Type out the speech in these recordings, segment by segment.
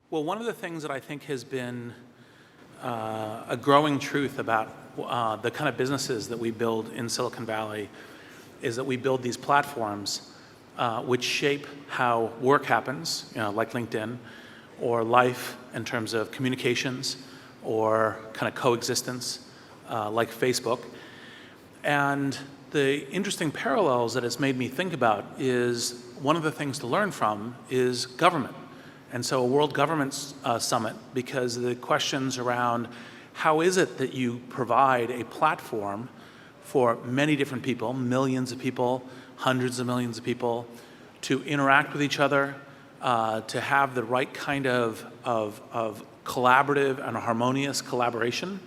Well, one of the things that I think has been a growing truth about the kind of businesses that we build in Silicon Valley is that we build these platforms which shape how work happens, like LinkedIn, or life in terms of communications or kind of coexistence, like Facebook. And the interesting parallels that it's made me think about is one of the things to learn from is government. And so a World Government Summit, because the questions around how is it that you provide a platform for many different people, millions of people, hundreds of millions of people, to interact with each other, to have the right kind of collaborative and harmonious collaboration.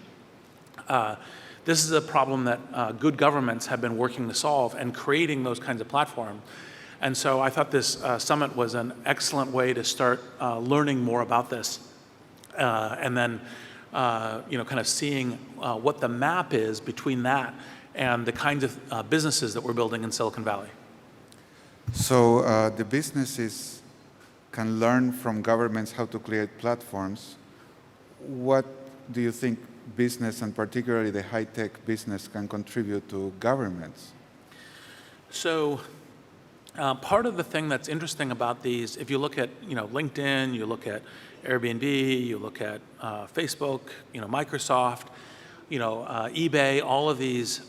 This is a problem that good governments have been working to solve and creating those kinds of platforms. And so I thought this summit was an excellent way to start learning more about this, and then kind of seeing what the map is between that and the kinds of businesses that we're building in Silicon Valley. So the businesses can learn from governments how to create platforms. What do you think business, and particularly the high-tech business, can contribute to governments? So part of the thing that's interesting about these, if you look at LinkedIn, you look at Airbnb, you look at Facebook, Microsoft, eBay, all of these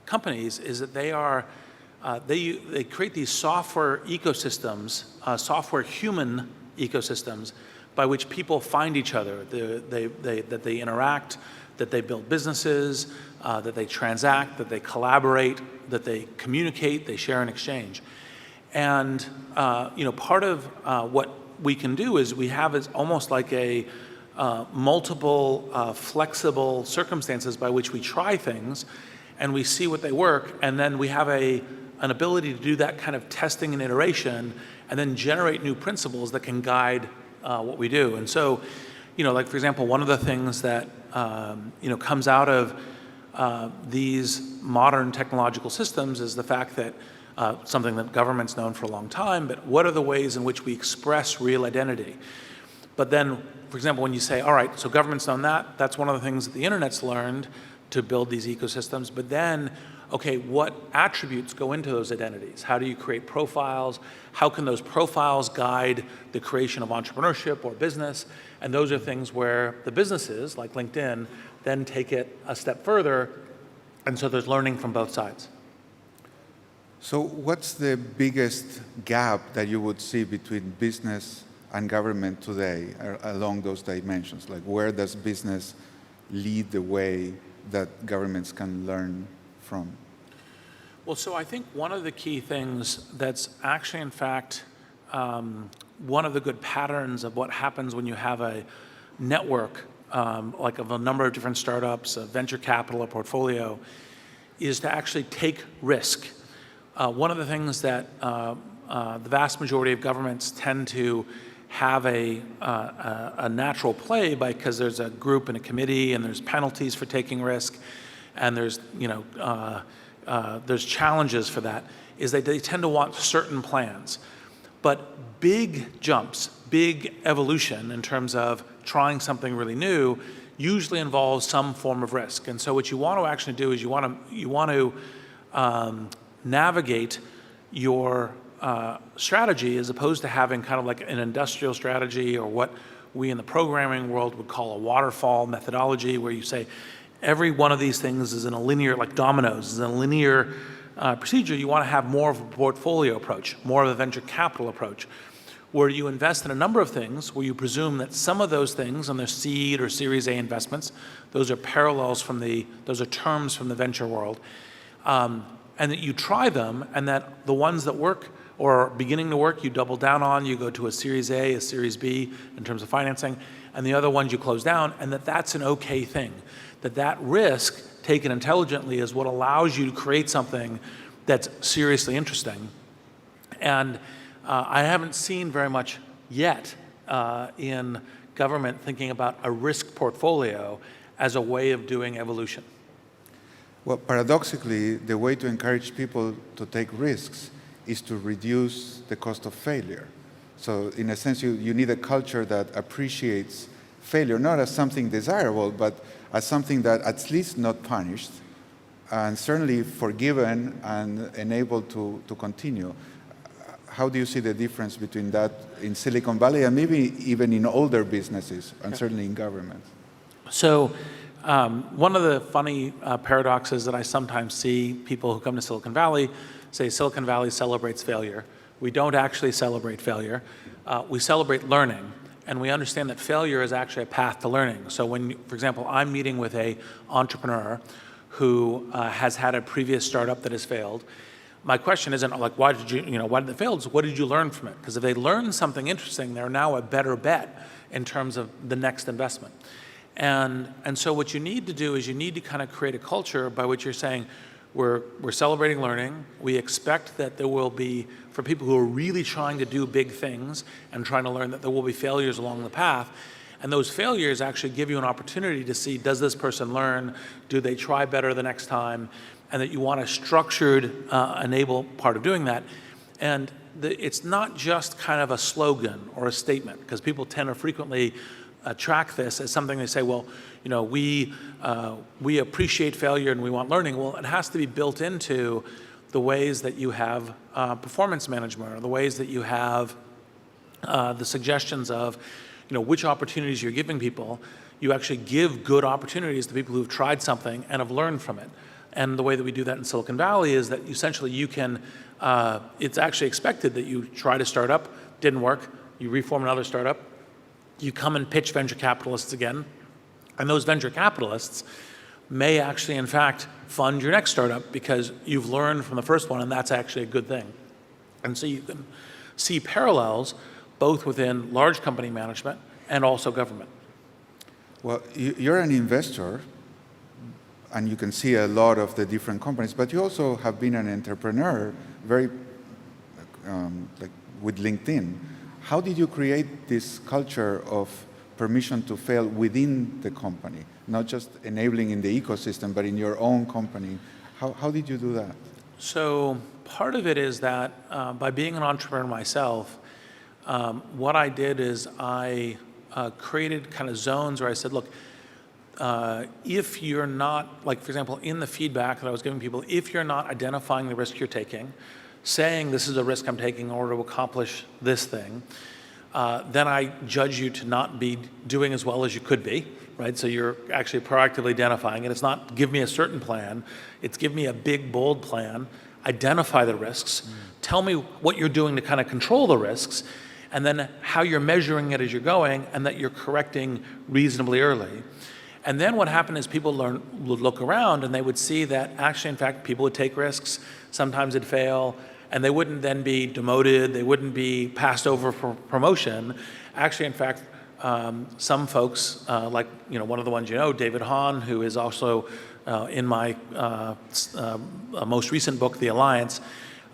companies, is that they create these software ecosystems, software human ecosystems, by which people find each other, that they interact, that they build businesses, that they transact, that they collaborate, that they communicate, they share and exchange. And part of what we can do is we have is almost like a multiple flexible circumstances by which we try things, and we see what they work, and then we have an ability to do that kind of testing and iteration, and then generate new principles that can guide what we do. And so, like for example, one of the things that comes out of these modern technological systems is the fact that something that government's known for a long time, but what are the ways in which we express real identity? But then, for example, when you say, all right, so government's done that, that's one of the things that the internet's learned to build these ecosystems, but then, okay, what attributes go into those identities? How do you create profiles? How can those profiles guide the creation of entrepreneurship or business? And those are things where the businesses, like LinkedIn, then take it a step further, and so there's learning from both sides. So what's the biggest gap that you would see between business and government today along those dimensions? Like, where does business lead the way that governments can learn from? Well, so I think one of the key things that's actually, in fact, one of the good patterns of what happens when you have a network, like of a number of different startups, a venture capital, a portfolio, is to actually take risk. One of the things that the vast majority of governments tend to have a natural play because there's a group and a committee, and there's penalties for taking risk, and there's challenges for that, is that they tend to want certain plans. But big jumps, big evolution in terms of trying something really new usually involves some form of risk. And so what you want to actually do is you want to navigate your strategy as opposed to having kind of like an industrial strategy, or what we in the programming world would call a waterfall methodology, where you say every one of these things is in a linear, like dominoes, is in a linear procedure. You want to have more of a portfolio approach, more of a venture capital approach, where you invest in a number of things, where you presume that some of those things, and they're seed or Series A investments, those are those are terms from the venture world, and that you try them, and that the ones that work or are beginning to work, you double down on, you go to a Series A, a Series B in terms of financing, and the other ones you close down, and that's an okay thing. That risk, taken intelligently, is what allows you to create something that's seriously interesting. And I haven't seen very much yet in government thinking about a risk portfolio as a way of doing evolution. Well, paradoxically, the way to encourage people to take risks is to reduce the cost of failure. So in a sense, you need a culture that appreciates failure, not as something desirable, but as something that at least not punished, and certainly forgiven and enabled to continue. How do you see the difference between that in Silicon Valley and maybe even in older businesses, and certainly in government? So one of the funny paradoxes that I sometimes see people who come to Silicon Valley say Silicon Valley celebrates failure. We don't actually celebrate failure. We celebrate learning, and we understand that failure is actually a path to learning. So when, for example, I'm meeting with an entrepreneur who has had a previous startup that has failed, my question isn't like, why did it fail? It's what did you learn from it? Because if they learn something interesting, they're now a better bet in terms of the next investment. And so what you need to do is you need to kind of create a culture by which you're saying, we're celebrating learning. We expect that there will be, for people who are really trying to do big things and trying to learn, that there will be failures along the path. And those failures actually give you an opportunity to see, does this person learn? Do they try better the next time? And that you want a structured, enable part of doing that. And it's not just kind of a slogan or a statement, because people tend to frequently track this as something they say, well, we appreciate failure and we want learning. Well, it has to be built into the ways that you have performance management, or the ways that you have the suggestions of, which opportunities you're giving people. You actually give good opportunities to people who've tried something and have learned from it. And the way that we do that in Silicon Valley is that essentially you can, it's actually expected that you try to start up, didn't work, you reform another startup, you come and pitch venture capitalists again, and those venture capitalists may actually, in fact, fund your next startup because you've learned from the first one, and that's actually a good thing. And so you can see parallels both within large company management and also government. Well, you're an investor, and you can see a lot of the different companies, but you also have been an entrepreneur, very with LinkedIn. How did you create this culture of permission to fail within the company, not just enabling in the ecosystem, but in your own company? How did you do that? So part of it is that by being an entrepreneur myself, what I did is I created kind of zones where I said, look, if you're not, like for example, in the feedback that I was giving people, if you're not identifying the risk you're taking, saying this is a risk I'm taking in order to accomplish this thing, then I judge you to not be doing as well as you could be, right? So you're actually proactively identifying it. It's not give me a certain plan, it's give me a big, bold plan, identify the risks, tell me what you're doing to kind of control the risks, and then how you're measuring it as you're going, and that you're correcting reasonably early. And then what happened is people would look around and they would see that actually, in fact, people would take risks, sometimes it'd fail, and they wouldn't then be demoted, they wouldn't be passed over for promotion. Actually, in fact, some folks, like one of the ones David Hahn, who is also in my most recent book, The Alliance,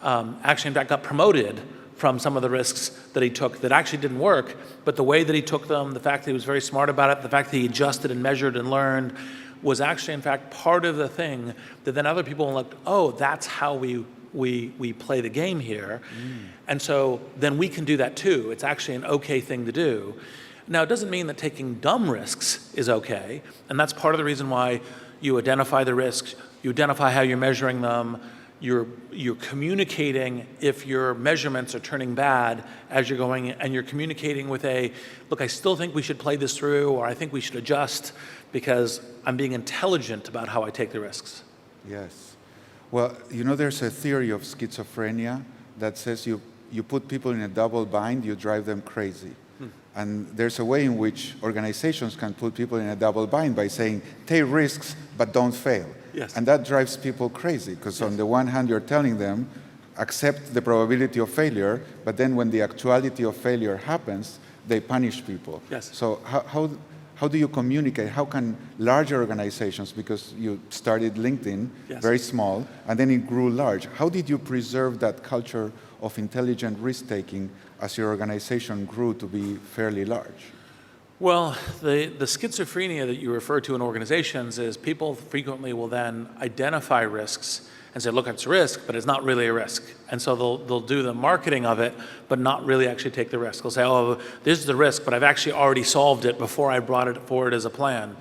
actually, in fact, got promoted from some of the risks that he took that actually didn't work, but the way that he took them, the fact that he was very smart about it, the fact that he adjusted and measured and learned was actually, in fact, part of the thing that then other people looked, oh, that's how we play the game here. And so then we can do that too. It's actually an okay thing to do. Now, it doesn't mean that taking dumb risks is okay, and that's part of the reason why you identify the risks, you identify how you're measuring them, you're communicating if your measurements are turning bad as you're going, and you're communicating with look, I still think we should play this through, or I think we should adjust because I'm being intelligent about how I take the risks. Yes. Well, there's a theory of schizophrenia that says you put people in a double bind, you drive them crazy. And there's a way in which organizations can put people in a double bind by saying, take risks, but don't fail. Yes. And that drives people crazy, because on the one hand, you're telling them, accept the probability of failure, but then when the actuality of failure happens, they punish people. Yes. So how do you communicate? How can larger organizations, because you started LinkedIn, yes, very small, and then it grew large. How did you preserve that culture of intelligent risk-taking as your organization grew to be fairly large? Well, the schizophrenia that you refer to in organizations is people frequently will then identify risks and say, look, it's a risk, but it's not really a risk. And so they'll do the marketing of it, but not really actually take the risk. They'll say, oh, this is the risk, but I've actually already solved it before I brought it forward as a plan.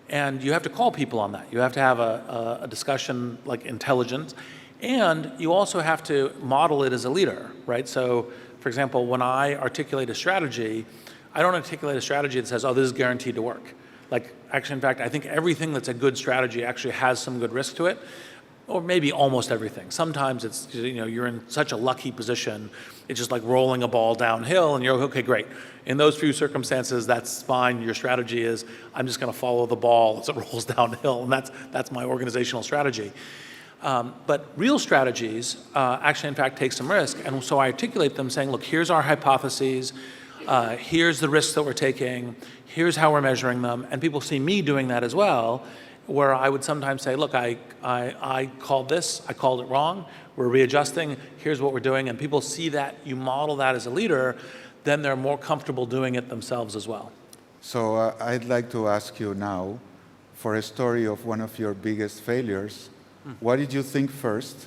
And you have to call people on that. You have to have a discussion like intelligence, and you also have to model it as a leader, right? So, for example, when I articulate a strategy, I don't articulate a strategy that says, oh, this is guaranteed to work. Like, actually, in fact, I think everything that's a good strategy actually has some good risk to it, or maybe almost everything. Sometimes it's, you're in such a lucky position, it's just like rolling a ball downhill, and you're okay, great. In those few circumstances, that's fine. Your strategy is, I'm just going to follow the ball as it rolls downhill, and that's my organizational strategy. But real strategies actually, in fact, take some risk, and so I articulate them saying, look, here's our hypotheses, here's the risks that we're taking, here's how we're measuring them, and people see me doing that as well, where I would sometimes say, look, I called this, I called it wrong, we're readjusting, here's what we're doing, and people see that, you model that as a leader, then they're more comfortable doing it themselves as well. So I'd like to ask you now for a story of one of your biggest failures. What did you think first?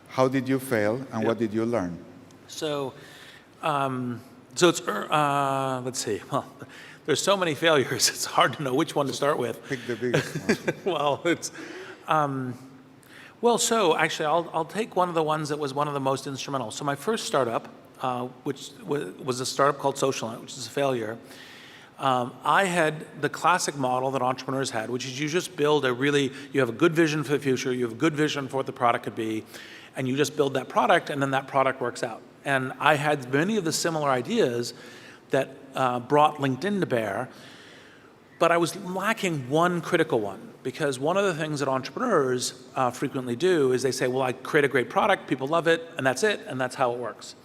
How did you fail? And what did you learn? So it's, let's see, well, there's so many failures, it's hard to know which one to start with. Pick the biggest one. Well, it's, so actually I'll take one of the ones that was one of the most instrumental. So my first startup, which was a startup called SocialNet, which is a failure. I had the classic model that entrepreneurs had, which is you just build you have a good vision for the future, you have a good vision for what the product could be, and you just build that product, and then that product works out. And I had many of the similar ideas that brought LinkedIn to bear, but I was lacking one critical one, because one of the things that entrepreneurs frequently do is they say, well, I create a great product, people love it, and that's how it works.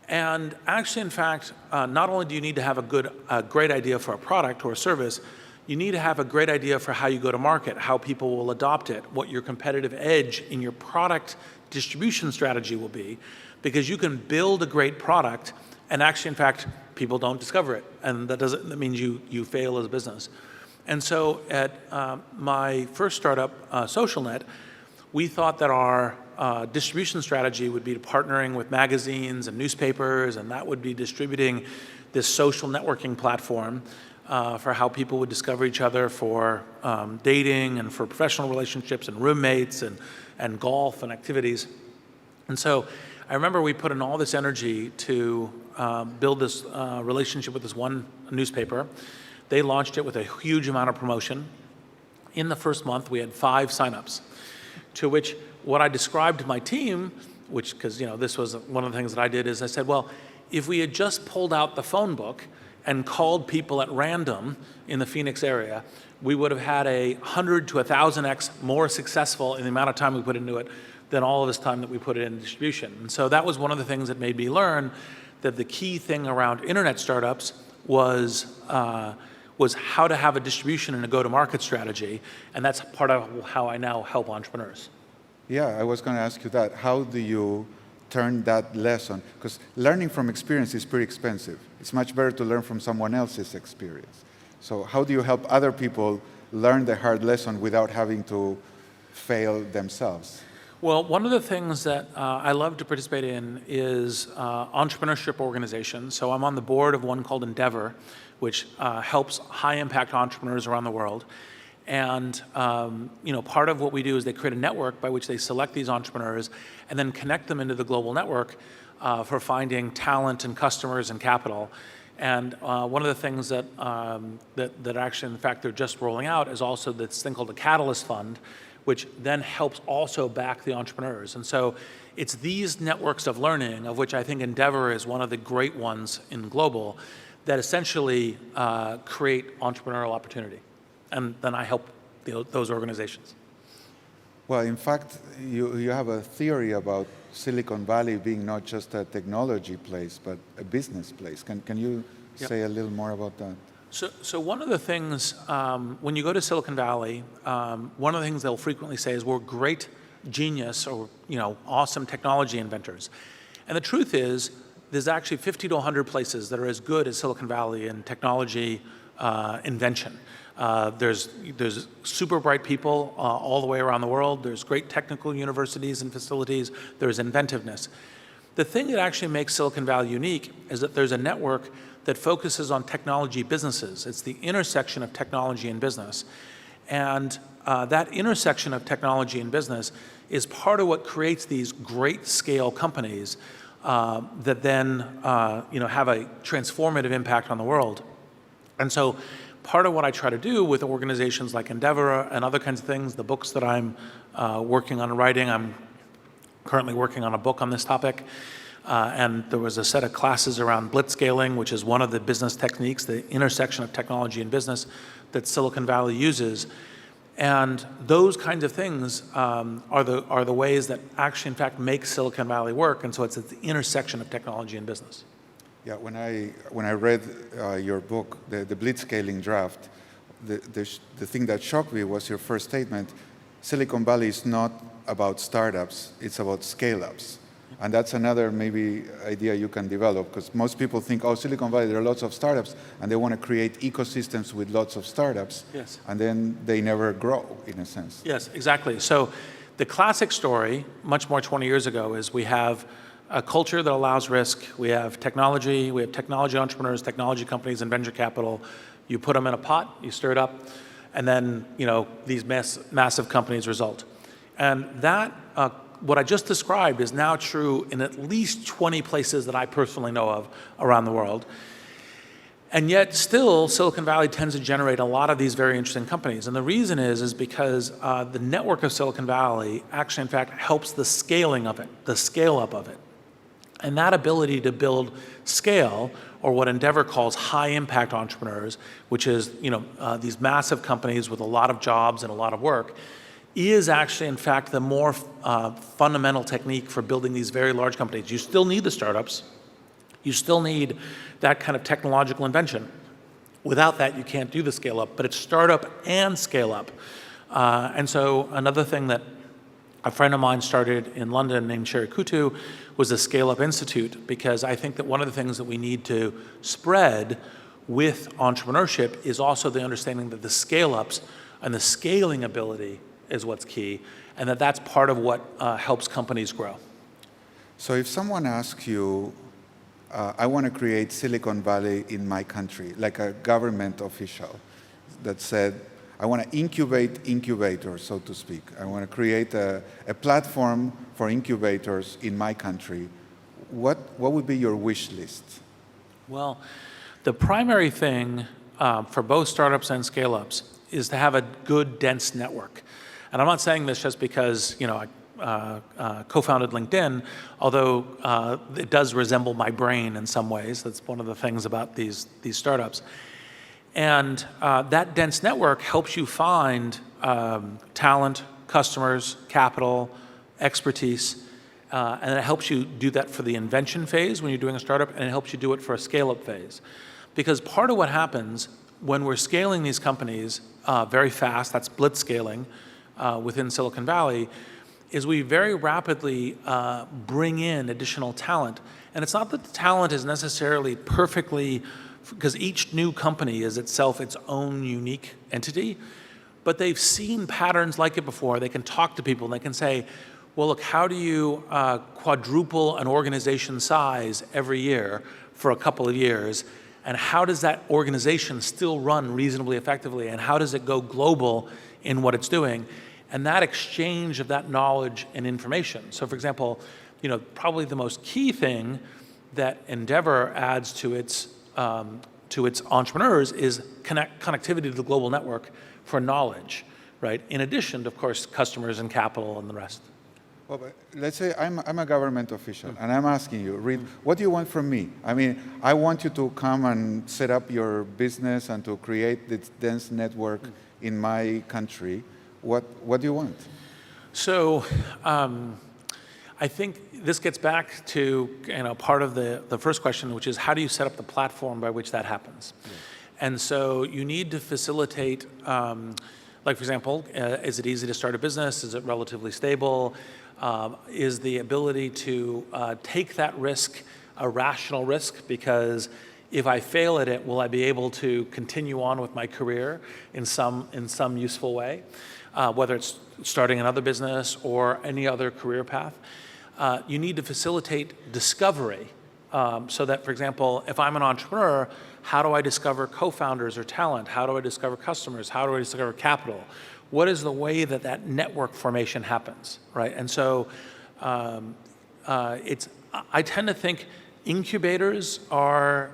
And actually, in fact, not only do you need to have a great idea for a product or a service, you need to have a great idea for how you go to market, how people will adopt it, what your competitive edge in your product distribution strategy will be, because you can build a great product and actually, in fact, people don't discover it, and that means you fail as a business. And so at my first startup, SocialNet, we thought that our distribution strategy would be partnering with magazines and newspapers, and that would be distributing this social networking platform for how people would discover each other for dating and for professional relationships and roommates and golf and activities. And so I remember we put in all this energy to build this relationship with this one newspaper. They launched it with a huge amount of promotion. In the first month, we had 5 signups, to which what I described to my team, because this was one of the things that I did, is I said, well, if we had just pulled out the phone book and called people at random in the Phoenix area, we would have had 100 to 1,000x more successful in the amount of time we put into it than all of this time that we put it in distribution. And so that was one of the things that made me learn that the key thing around internet startups was how to have a distribution and a go-to-market strategy, and that's part of how I now help entrepreneurs. Yeah, I was going to ask you that. How do you turn that lesson? Because learning from experience is pretty expensive. It's much better to learn from someone else's experience. So how do you help other people learn the hard lesson without having to fail themselves? Well, one of the things that I love to participate in is entrepreneurship organizations. So I'm on the board of one called Endeavor, which helps high-impact entrepreneurs around the world. And part of what we do is they create a network by which they select these entrepreneurs and then connect them into the global network for finding talent and customers and capital. And one of the things that actually, in fact, they're just rolling out is also this thing called the Catalyst Fund, which then helps also back the entrepreneurs. And so it's these networks of learning, of which I think Endeavor is one of the great ones in global, that essentially create entrepreneurial opportunity. And then I help those organizations. Well, in fact, you have a theory about Silicon Valley being not just a technology place, but a business place. Can you say a little more about that? So one of the things, when you go to Silicon Valley, one of the things they'll frequently say is we're great genius or awesome technology inventors. And the truth is, there's actually 50 to 100 places that are as good as Silicon Valley in technology invention. There's super bright people all the way around the world. There's great technical universities and facilities. There's inventiveness. The thing that actually makes Silicon Valley unique is that there's a network that focuses on technology businesses. It's the intersection of technology and business. And that intersection of technology and business is part of what creates these great scale companies that then have a transformative impact on the world. And so part of what I try to do with organizations like Endeavor and other kinds of things, the books that I'm working on writing, I'm currently working on a book on this topic. And there was a set of classes around blitzscaling, which is one of the business techniques, the intersection of technology and business that Silicon Valley uses. And those kinds of things are the ways that actually, in fact, make Silicon Valley work. And so it's at the intersection of technology and business. Yeah, when I read your book, the blitzscaling draft, the thing that shocked me was your first statement. Silicon Valley is not about startups, it's about scale-ups. And that's another maybe idea you can develop, because most people think, oh, Silicon Valley, there are lots of startups, and they want to create ecosystems with lots of startups. Yes. And then they never grow, in a sense. Yes, exactly. So the classic story, much more 20 years ago, is we have a culture that allows risk. We have technology entrepreneurs, technology companies, and venture capital. You put them in a pot, you stir it up, and then these massive companies result. And that, what I just described is now true in at least 20 places that I personally know of around the world. And yet still, Silicon Valley tends to generate a lot of these very interesting companies. And the reason is because the network of Silicon Valley actually, in fact, helps the scaling of it, the scale-up of it. And that ability to build scale, or what Endeavor calls high-impact entrepreneurs, which is these massive companies with a lot of jobs and a lot of work, is actually, in fact, the more fundamental technique for building these very large companies. You still need the startups. You still need that kind of technological invention. Without that, you can't do the scale-up, but it's startup and scale-up. And so another thing that a friend of mine started in London named Sherry Kutu was the Scale-Up Institute, because I think that one of the things that we need to spread with entrepreneurship is also the understanding that the scale-ups and the scaling ability is what's key, and that's part of what helps companies grow. So if someone asks you, I want to create Silicon Valley in my country, like a government official that said, I want to incubate incubators, so to speak. I want to create a platform for incubators in my country. What would be your wish list? Well, the primary thing for both startups and scale-ups is to have a good, dense network. And I'm not saying this just because I co-founded LinkedIn, although it does resemble my brain in some ways. That's one of the things about these startups. And that dense network helps you find talent, customers, capital, expertise, and it helps you do that for the invention phase when you're doing a startup, and it helps you do it for a scale-up phase. Because part of what happens when we're scaling these companies very fast, that's blitzscaling within Silicon Valley, is we very rapidly bring in additional talent. And it's not that the talent is necessarily perfectly, because each new company is itself its own unique entity, but they've seen patterns like it before. They can talk to people and they can say, well, look, how do you quadruple an organization size every year for a couple of years? And how does that organization still run reasonably effectively? And how does it go global in what it's doing? And that exchange of that knowledge and information. So for example, probably the most key thing that Endeavor adds to its entrepreneurs is connectivity to the global network for knowledge, right? In addition to, of course, customers and capital and the rest. Well, but let's say I'm a government official, and I'm asking you, Reid, what do you want from me? I mean, I want you to come and set up your business and to create this dense network in my country. What do you want? So I think this gets back to part of the first question, which is how do you set up the platform by which that happens? Yeah. And so you need to facilitate, like for example, is it easy to start a business? Is it relatively stable? Is the ability to take that risk a rational risk, because if I fail at it, will I be able to continue on with my career in some useful way, whether it's starting another business or any other career path. You need to facilitate discovery, so that, for example, if I'm an entrepreneur, how do I discover co-founders or talent? How do I discover customers? How do I discover capital? What is the way that that network formation happens, right? And so I tend to think incubators are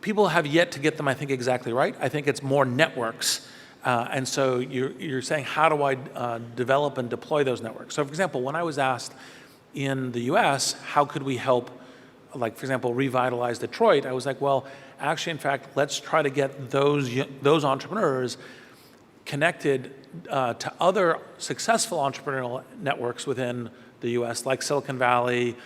people have yet to get them, I think, exactly right. I think it's more networks. And so you're saying, how do I develop and deploy those networks? So, for example, when I was asked in the US, how could we help, like, for example, revitalize Detroit, I was like, well, actually, in fact, let's try to get those entrepreneurs connected to other successful entrepreneurial networks within the US, like Silicon Valley,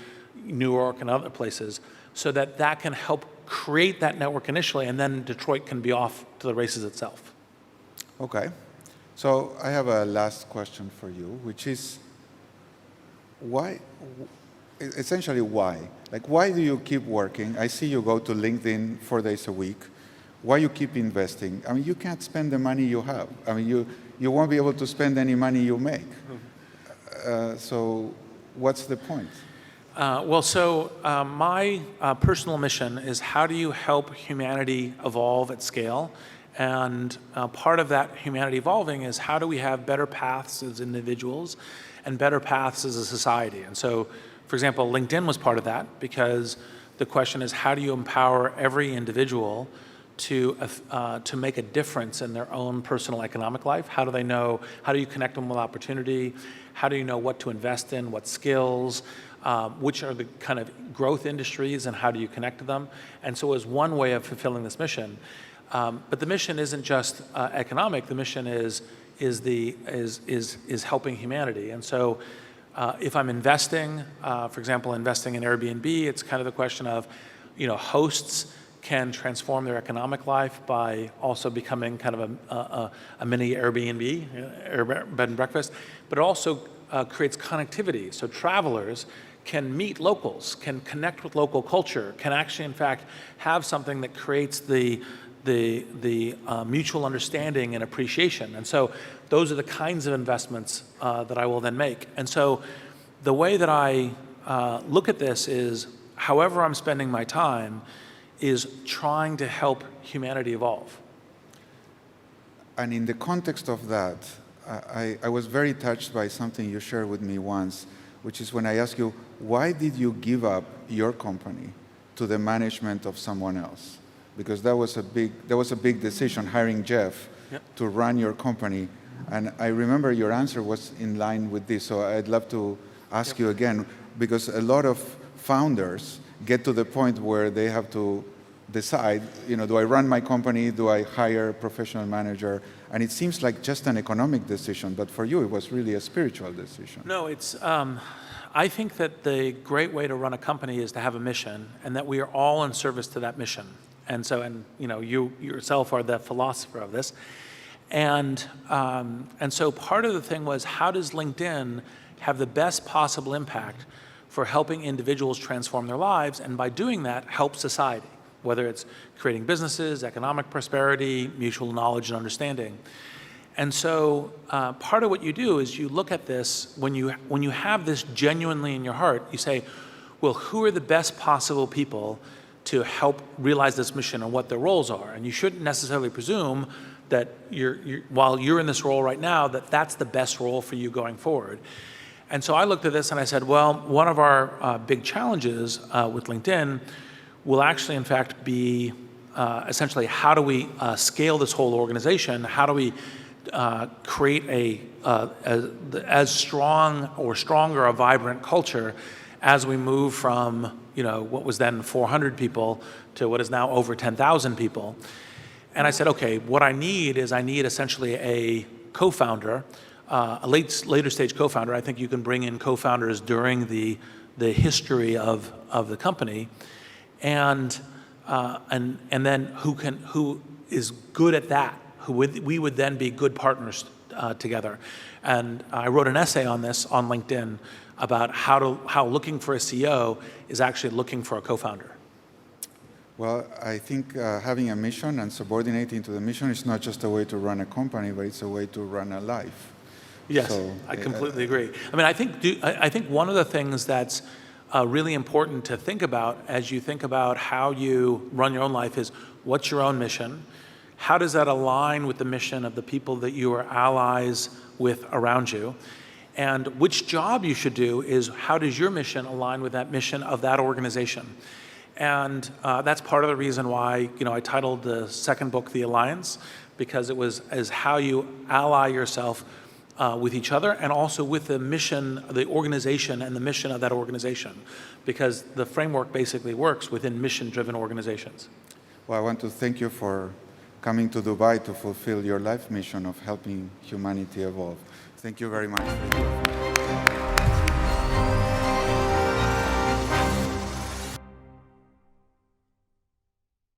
New York, and other places, so that that can help create that network initially, and then Detroit can be off to the races itself. Okay. So I have a last question for you, which is essentially why? Like, why do you keep working? I see you go to LinkedIn 4 days a week. Why you keep investing? I mean, you can't spend the money you have. I mean, you won't be able to spend any money you make. So what's the point? My personal mission is, how do you help humanity evolve at scale? And part of that humanity evolving is, how do we have better paths as individuals and better paths as a society? And so, for example, LinkedIn was part of that, because the question is, how do you empower every individual to make a difference in their own personal economic life? How do they know, how do you connect them with opportunity? How do you know what to invest in, what skills, which are the kind of growth industries, and how do you connect to them? And so it was one way of fulfilling this mission. But the mission isn't just economic. The mission is helping humanity. And so if I'm investing, for example, investing in Airbnb, it's kind of the question of, hosts can transform their economic life by also becoming kind of a mini Airbnb, bed and breakfast, but it also creates connectivity. So travelers can meet locals, can connect with local culture, can actually, in fact, have something that creates the mutual understanding and appreciation. And so those are the kinds of investments that I will then make. And so the way that I look at this is, however I'm spending my time is trying to help humanity evolve. And in the context of that, I was very touched by something you shared with me once, which is when I asked you, why did you give up your company to the management of someone else? Because that was a big decision, hiring Jeff to run your company. And I remember your answer was in line with this. So I'd love to ask you again, because a lot of founders get to the point where they have to decide, do I run my company? Do I hire a professional manager? And it seems like just an economic decision, but for you, it was really a spiritual decision. No, I think that the great way to run a company is to have a mission, and that we are all in service to that mission. And so, you yourself are the philosopher of this. And so part of the thing was, how does LinkedIn have the best possible impact for helping individuals transform their lives, and by doing that, help society, whether it's creating businesses, economic prosperity, mutual knowledge and understanding. And so part of what you do is you look at this, when you have this genuinely in your heart, you say, well, who are the best possible people to help realize this mission and what their roles are? And you shouldn't necessarily presume that while you're in this role right now, that's the best role for you going forward. And so I looked at this and I said, well, one of our big challenges with LinkedIn will actually, in fact, be essentially, how do we scale this whole organization? How do we create as strong or stronger a vibrant culture as we move from what was then 400 people to what is now over 10,000 people? And I said, okay, what I need essentially a co-founder, a later stage co-founder. I think you can bring in co-founders during the history of the company, and then who is good at that, we would then be good partners together. And I wrote an essay on this on LinkedIn about how looking for a CEO is actually looking for a co-founder? Well, I think having a mission and subordinating to the mission is not just a way to run a company, but it's a way to run a life. Yes, So, I completely agree. I mean, I think one of the things that's really important to think about as you think about how you run your own life is, what's your own mission? How does that align with the mission of the people that you are allies with around you? And which job you should do is, how does your mission align with that mission of that organization? And that's part of the reason why, I titled the second book The Alliance, because it was as how you ally yourself with each other and also with the mission, the organization and the mission of that organization, because the framework basically works within mission-driven organizations. Well, I want to thank you for coming to Dubai to fulfill your life mission of helping humanity evolve. Thank you very much.